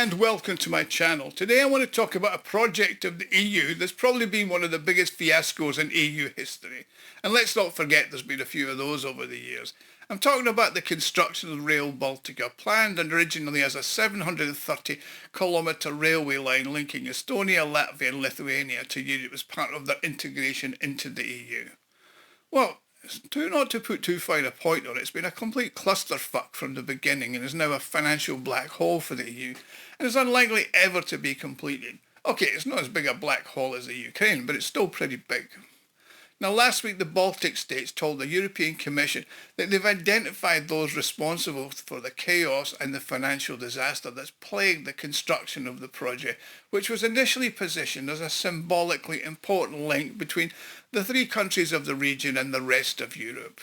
and welcome to my channel. Today I want to talk about a project of the EU that's probably been one of the biggest fiascos in EU history. And let's not forget there's been a few of those over the years. I'm talking about the construction of Rail Baltica, planned and originally as a 730-kilometre railway line linking Estonia, Latvia and Lithuania to Europe as part of their integration into the EU. Well, not to put too fine a point on it, it's been a complete clusterfuck from the beginning and is now a financial black hole for the EU and is unlikely ever to be completed. Okay, it's not as big a black hole as the Ukraine, but it's still pretty big. Now, last week the Baltic states told the European Commission that they've identified those responsible for the chaos and the financial disaster that's plagued the construction of the project, which was initially positioned as a symbolically important link between the three countries of the region and the rest of Europe.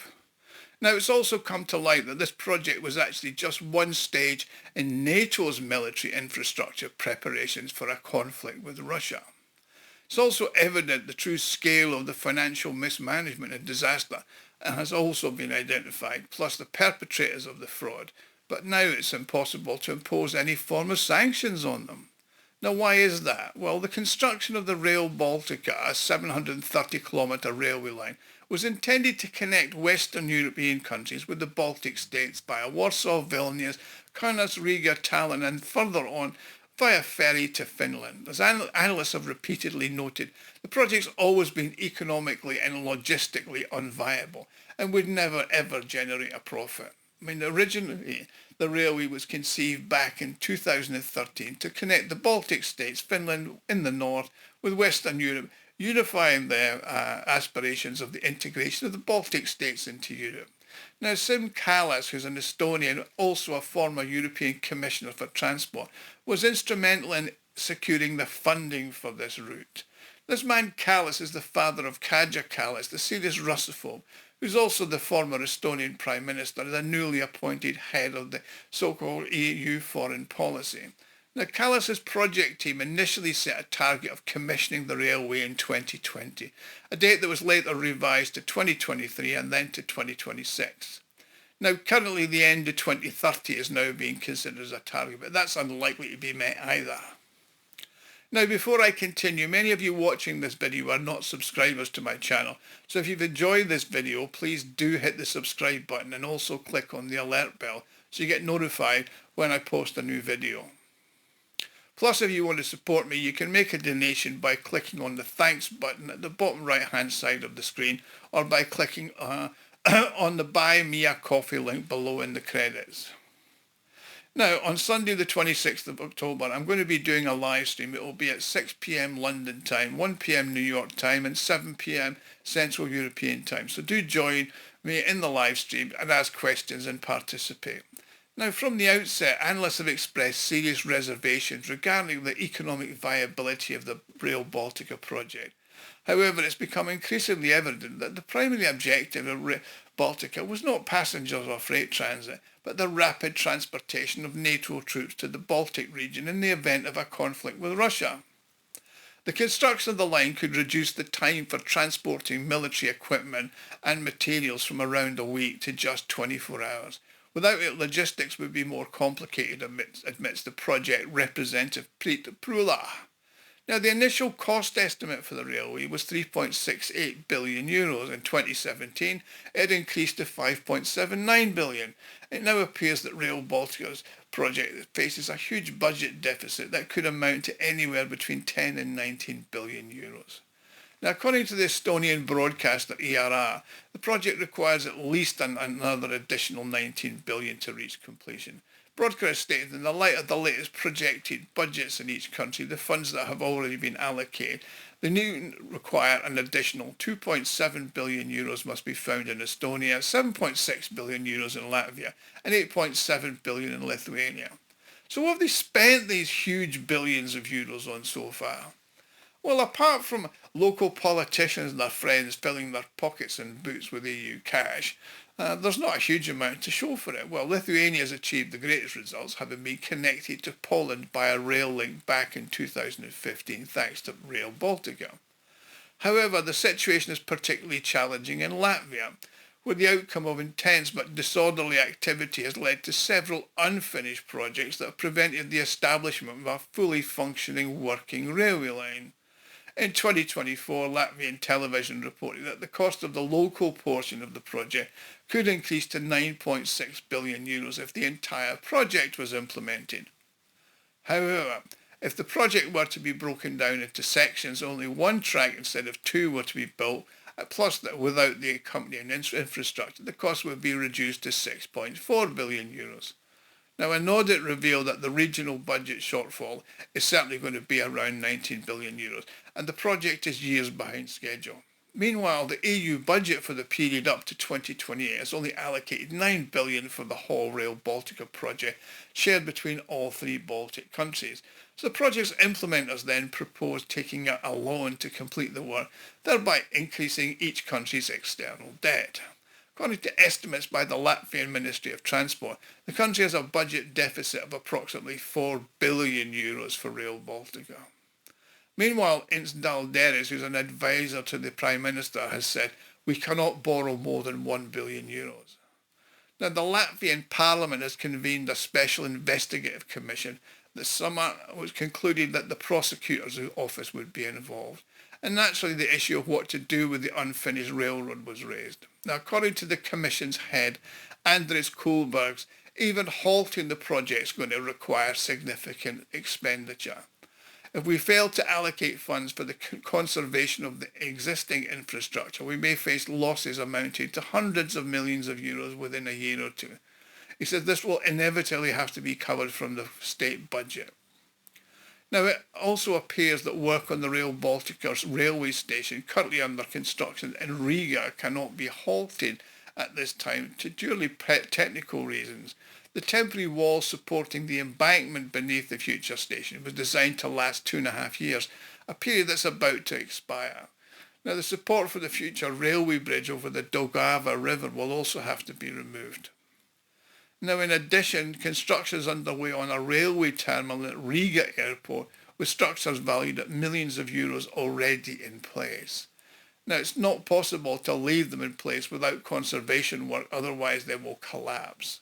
Now, it's also come to light that this project was actually just one stage in NATO's military infrastructure preparations for a conflict with Russia. It's also evident the true scale of the financial mismanagement and disaster has also been identified, plus the perpetrators of the fraud. But now it's impossible to impose any form of sanctions on them. Now, why is that? Well, the construction of the Rail Baltica, a 730-kilometre railway line, was intended to connect Western European countries with the Baltic states via Warsaw, Vilnius, Kaunas, Riga, Tallinn and further on via ferry to Finland. As analysts have repeatedly noted, the project's always been economically and logistically unviable and would never ever generate a profit. I mean, originally the railway was conceived back in 2013 to connect the Baltic states, Finland in the north, with Western Europe, unifying their aspirations of the integration of the Baltic states into Europe. Now, Sim Kallas, who's an Estonian, also a former European Commissioner for Transport, was instrumental in securing the funding for this route. This man Kallas is the father of Kaja Kallas, the serious Russophobe, who's also the former Estonian Prime Minister and the newly appointed head of the so-called EU foreign policy. Now, Kallas's project team initially set a target of commissioning the railway in 2020, a date that was later revised to 2023 and then to 2026. Now, currently the end of 2030 is now being considered as a target, but that's unlikely to be met either. Now, before I continue, many of you watching this video are not subscribers to my channel, so if you've enjoyed this video, please do hit the subscribe button and also click on the alert bell so you get notified when I post a new video. Plus, if you want to support me, you can make a donation by clicking on the thanks button at the bottom right hand side of the screen or by clicking on the Buy Me a Coffee link below in the credits. Now, on Sunday the 26th of October, I'm going to be doing a live stream. It will be at 6 p.m. London time, 1 p.m. New York time and 7 p.m. Central European time. So do join me in the live stream and ask questions and participate. Now, from the outset, analysts have expressed serious reservations regarding the economic viability of the Rail Baltica project. However, it's become increasingly evident that the primary objective of Rail Baltica was not passengers or freight transit, but the rapid transportation of NATO troops to the Baltic region in the event of a conflict with Russia. The construction of the line could reduce the time for transporting military equipment and materials from around a week to just 24 hours. Without it, logistics would be more complicated, admits the project representative Preet Prula. Now, the initial cost estimate for the railway was €3.68 billion. In 2017, it increased to €5.79 billion. It now appears that Rail Baltica's project faces a huge budget deficit that could amount to anywhere between 10 and 19 billion euros. Now, according to the Estonian broadcaster ERR, the project requires at least another additional 19 billion to reach completion. Broadcaster stated in the light of the latest projected budgets in each country, the funds that have already been allocated, the new require an additional 2.7 billion euros must be found in Estonia, 7.6 billion euros in Latvia, and 8.7 billion in Lithuania. So what have they spent these huge billions of euros on so far? Well, apart from local politicians and their friends filling their pockets and boots with EU cash, there's not a huge amount to show for it. Well, Lithuania has achieved the greatest results, having been connected to Poland by a rail link back in 2015, thanks to Rail Baltica. However, the situation is particularly challenging in Latvia, where the outcome of intense but disorderly activity has led to several unfinished projects that have prevented the establishment of a fully functioning working railway line. In 2024, Latvian television reported that the cost of the local portion of the project could increase to 9.6 billion euros if the entire project was implemented. However, if the project were to be broken down into sections, only one track instead of two were to be built, plus that without the accompanying infrastructure, the cost would be reduced to 6.4 billion euros. Now, an audit revealed that the regional budget shortfall is certainly going to be around 19 billion euros, and the project is years behind schedule. Meanwhile, the EU budget for the period up to 2028 has only allocated 9 billion for the whole Rail Baltica project, shared between all three Baltic countries. So the project's implementers then proposed taking out a loan to complete the work, thereby increasing each country's external debt. According to estimates by the Latvian Ministry of Transport, the country has a budget deficit of approximately 4 billion euros for Rail Baltica. Meanwhile, Ince Dalderis, who's an advisor to the Prime Minister, has said, we cannot borrow more than 1 billion euros. Now, the Latvian Parliament has convened a special investigative commission this summer, which concluded that the prosecutor's office would be involved. And naturally, the issue of what to do with the unfinished railroad was raised. Now, according to the Commission's head, Andris Kulbergs, even halting the project is going to require significant expenditure. If we fail to allocate funds for the conservation of the existing infrastructure, we may face losses amounting to hundreds of millions of euros within a year or two. He says this will inevitably have to be covered from the state budget. Now, it also appears that work on the Rail Baltica's railway station, currently under construction in Riga, cannot be halted at this time to purely technical reasons. The temporary wall supporting the embankment beneath the future station was designed to last 2.5 years, a period that's about to expire. Now, the support for the future railway bridge over the Daugava River will also have to be removed. Now, in addition, construction is underway on a railway terminal at Riga Airport, with structures valued at millions of euros already in place. Now, it's not possible to leave them in place without conservation work, otherwise they will collapse.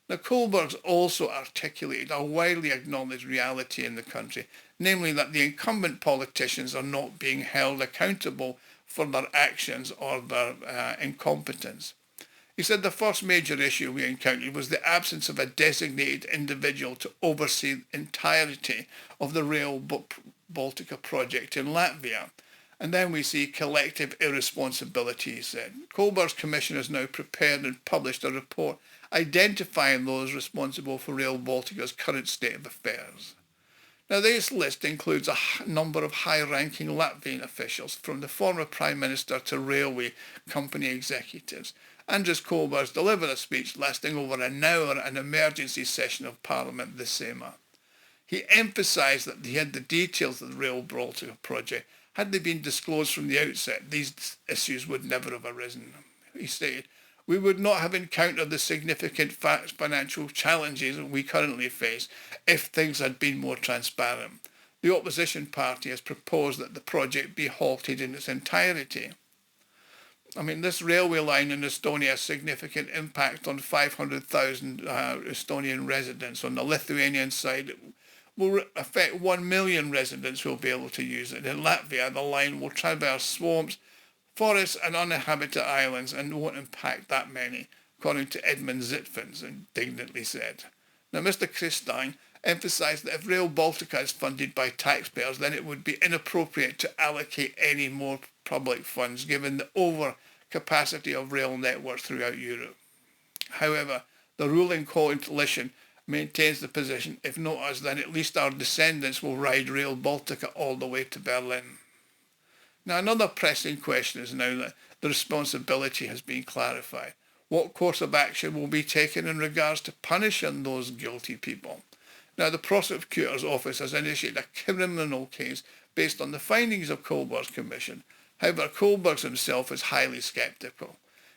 Now, Kohlberg's also articulated a widely acknowledged reality in the country, namely that the incumbent politicians are not being held accountable for their actions or their incompetence. He said the first major issue we encountered was the absence of a designated individual to oversee the entirety of the Rail Baltica project in Latvia. And then we see collective irresponsibility, he said. Kohlberg's commission has now prepared and published a report identifying those responsible for Rail Baltica's current state of affairs. Now, this list includes a number of high-ranking Latvian officials, from the former Prime Minister to railway company executives. Andris Kohlbergs delivered a speech lasting over an hour at an emergency session of Parliament this summer. He emphasised that he had the details of the Rail Baltica project. Had they been disclosed from the outset, these issues would never have arisen. He stated, we would not have encountered the significant financial challenges we currently face if things had been more transparent. The opposition party has proposed that the project be halted in its entirety. I mean, this railway line in Estonia has significant impact on 500,000 Estonian residents. On the Lithuanian side, it will affect 1 million residents who will be able to use it. In Latvia, the line will traverse swamps, forests and uninhabited islands and won't impact that many, according to Edmund Zitvins indignantly said. Now, Mr. Kristain emphasised that if Rail Baltica is funded by taxpayers, then it would be inappropriate to allocate any more public funds given the overcapacity of rail networks throughout Europe. However, the ruling coalition maintains the position, if not us, then at least our descendants will ride Rail Baltica all the way to Berlin. Now, another pressing question is now that the responsibility has been clarified. What course of action will be taken in regards to punishing those guilty people? Now, the prosecutor's office has initiated a criminal case based on the findings of Kohlberg's commission. However, Kohlberg himself is highly sceptical.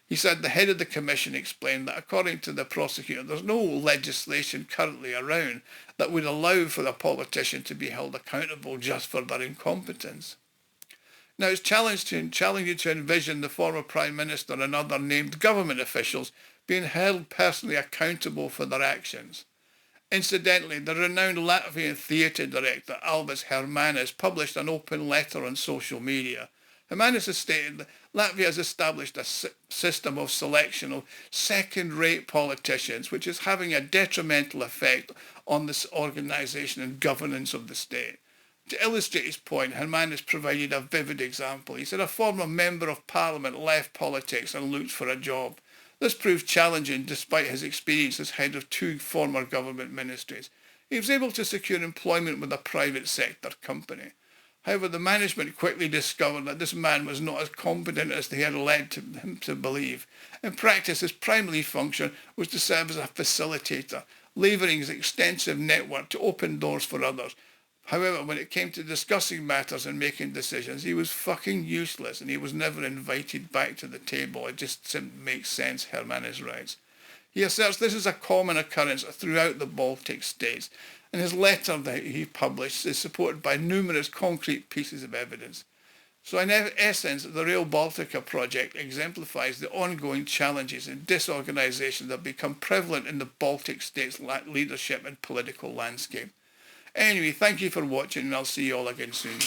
He said the head of the commission explained that according to the prosecutor, there's no legislation currently around that would allow for a politician to be held accountable just for their incompetence. Now it's challenging to envision the former Prime Minister and other named government officials being held personally accountable for their actions. Incidentally, the renowned Latvian theatre director Alvis Hermanis published an open letter on social media. Hermanis has stated that Latvia has established a system of selection of second-rate politicians, which is having a detrimental effect on this organisation and governance of the state. To illustrate his point, Hermanis provided a vivid example. He said a former member of parliament left politics and looked for a job. This proved challenging despite his experience as head of 2 former government ministries. He was able to secure employment with a private sector company. However, the management quickly discovered that this man was not as competent as they had led him to believe. In practice, his primary function was to serve as a facilitator, leveraging his extensive network to open doors for others. However, when it came to discussing matters and making decisions, he was fucking useless and he was never invited back to the table. It just simply makes sense, Hermanis writes. He asserts this is a common occurrence throughout the Baltic states, and his letter that he published is supported by numerous concrete pieces of evidence. So in essence, the Rail Baltica project exemplifies the ongoing challenges and disorganisation that have become prevalent in the Baltic states' leadership and political landscape. Anyway, thank you for watching and I'll see you all again soon.